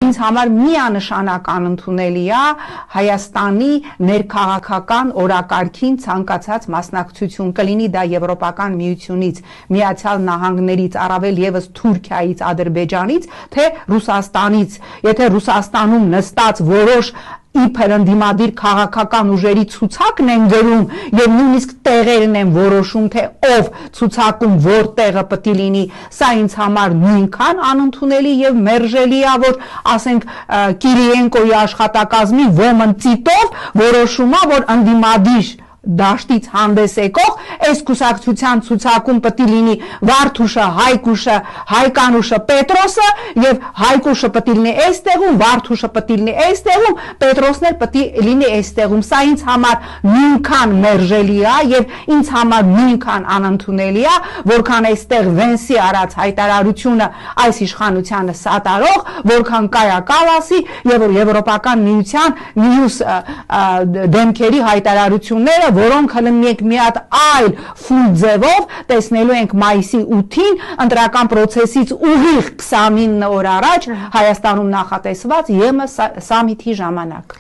ինձ համար միանշանակ անընդունելի է Հայաստանի ներքաղաքական օրակարգին ցանկացած մասնակցություն, կլինի դա Եվրոպական միությունից, Միացյալ Նահանգներից, առավել ևս Թուրքիայից, Ադրբեջանից, թե Ռուսաստանից, եթե Ռուսաստանում նստած որոշ իբր ընդդիմադիր քաղաքական ուժերի ցուցակն են գրում եւ նույնիսկ տեղերն են որոշում թե ով ցուցակում որ տեղը պետք է լինի, սա ինձ համար նույնքան անընդունելի եւ մերժելի է, որ ասենք Կիրիենկոյի աշխատակազմի ոմն ծիտով որոշում է, որ ընդդիմադիր դաշտից հանդես եկող այս կուսակցության ցուցակում պետք է լինի Վարդուշը, Հայկուշը, Հայկանուշը, Պետրոսը եւ Հայկուշը պետք է լինի այս տեղում, Վարդուշը պետք է լինի այս տեղում, Պետրոսն էլ պետք է լինի այս տեղում։ Սա ինձ համար նույնքան մերժելի է եւ ինձ համար նույնքան անընդունելի է, որքան այստեղ Վենսի արած հայտարարությունը այս իշխանությանը սատարող, որքան Կայա Կալասի եւ Եվրոպական միության մյուս դեմքերի հայտարարությունները, որոնք հլմիեք մի հատ այլ ֆուլ ձևով տեսնելու ենք մայիսի 8-ին ընտրական պրոցեսից ուղիղ 29 օր առաջ Հայաստանում նախատեսված ԵՄ սամիթի ժամանակ։